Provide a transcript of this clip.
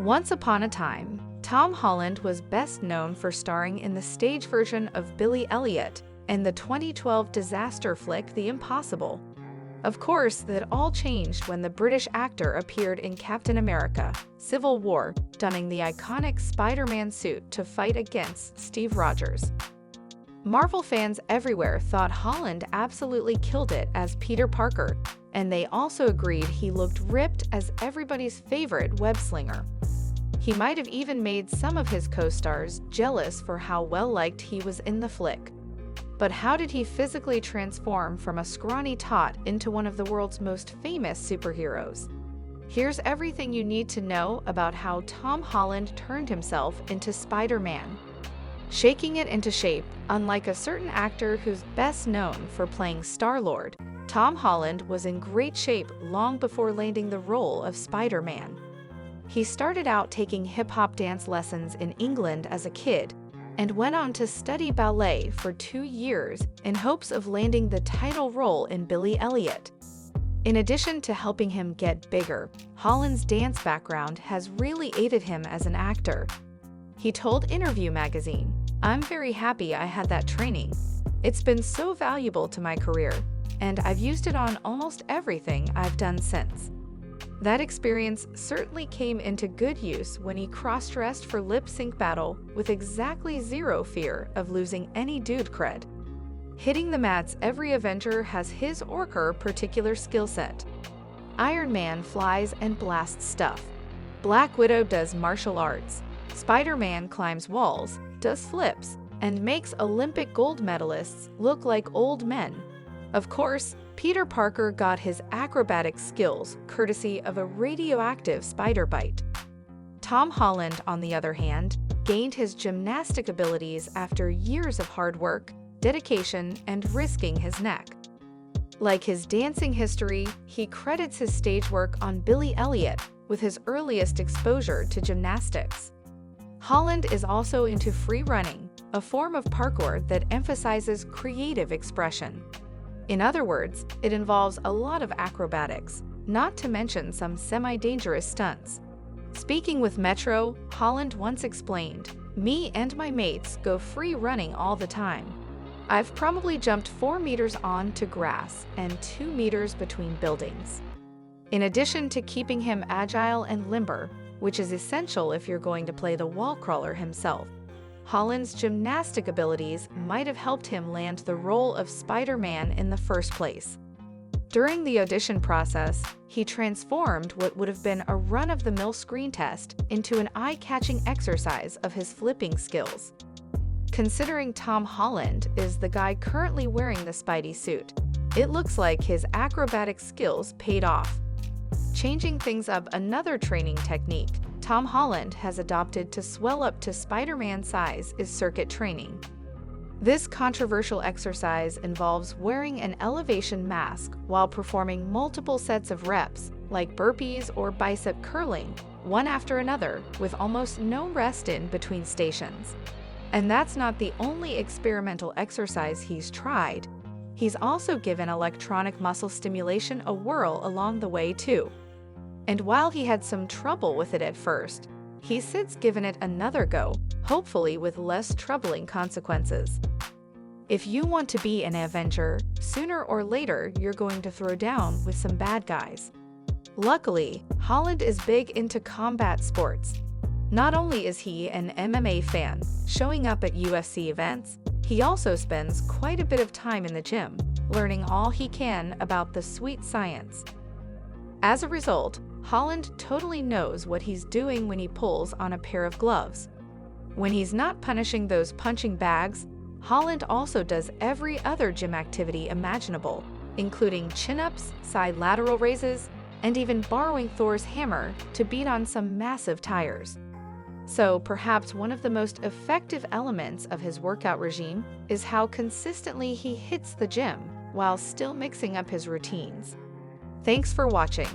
Once upon a time, Tom Holland was best known for starring in the stage version of Billy Elliot and the 2012 disaster flick The Impossible. Of course, that all changed when the British actor appeared in Captain America: Civil War, donning the iconic Spider-Man suit to fight against Steve Rogers. Marvel fans everywhere thought Holland absolutely killed it as Peter Parker, and they also agreed he looked ripped as everybody's favorite web-slinger. He might have even made some of his co-stars jealous for how well-liked he was in the flick. But how did he physically transform from a scrawny tot into one of the world's most famous superheroes? Here's everything you need to know about how Tom Holland turned himself into Spider-Man. Shaking it into shape, unlike a certain actor who's best known for playing Star-Lord, Tom Holland was in great shape long before landing the role of Spider-Man. He started out taking hip-hop dance lessons in England as a kid, and went on to study ballet for 2 years in hopes of landing the title role in Billy Elliot. In addition to helping him get bigger, Holland's dance background has really aided him as an actor. He told Interview magazine, "I'm very happy I had that training. It's been so valuable to my career, and I've used it on almost everything I've done since." That experience certainly came into good use when he cross-dressed for Lip Sync Battle with exactly zero fear of losing any dude cred. Hitting the mats, every Avenger has his or her particular skill set. Iron Man flies and blasts stuff. Black Widow does martial arts. Spider-Man climbs walls, does flips, and makes Olympic gold medalists look like old men. Of course, Peter Parker got his acrobatic skills courtesy of a radioactive spider bite. Tom Holland, on the other hand, gained his gymnastic abilities after years of hard work, dedication, and risking his neck. Like his dancing history, he credits his stage work on Billy Elliot with his earliest exposure to gymnastics. Holland is also into free running, a form of parkour that emphasizes creative expression. In other words, it involves a lot of acrobatics, not to mention some semi-dangerous stunts. Speaking with Metro, Holland once explained, "Me and my mates go free running all the time. I've probably jumped 4 meters onto grass and 2 meters between buildings." In addition to keeping him agile and limber, which is essential if you're going to play the wall crawler himself, Holland's gymnastic abilities might have helped him land the role of Spider-Man in the first place. During the audition process, he transformed what would have been a run-of-the-mill screen test into an eye-catching exercise of his flipping skills. Considering Tom Holland is the guy currently wearing the Spidey suit, it looks like his acrobatic skills paid off. Changing things up, another training technique Tom Holland has adopted to swell up to Spider-Man size is circuit training. This controversial exercise involves wearing an elevation mask while performing multiple sets of reps, like burpees or bicep curling, one after another, with almost no rest in between stations. And that's not the only experimental exercise he's tried. He's also given electronic muscle stimulation a whirl along the way too. And while he had some trouble with it at first, he's since given it another go, hopefully with less troubling consequences. If you want to be an Avenger, sooner or later you're going to throw down with some bad guys. Luckily, Holland is big into combat sports. Not only is he an MMA fan, showing up at UFC events, he also spends quite a bit of time in the gym, learning all he can about the sweet science. As a result, Holland totally knows what he's doing when he pulls on a pair of gloves. When he's not punishing those punching bags, Holland also does every other gym activity imaginable, including chin-ups, side lateral raises, and even borrowing Thor's hammer to beat on some massive tires. So perhaps one of the most effective elements of his workout regime is how consistently he hits the gym while still mixing up his routines. Thanks for watching.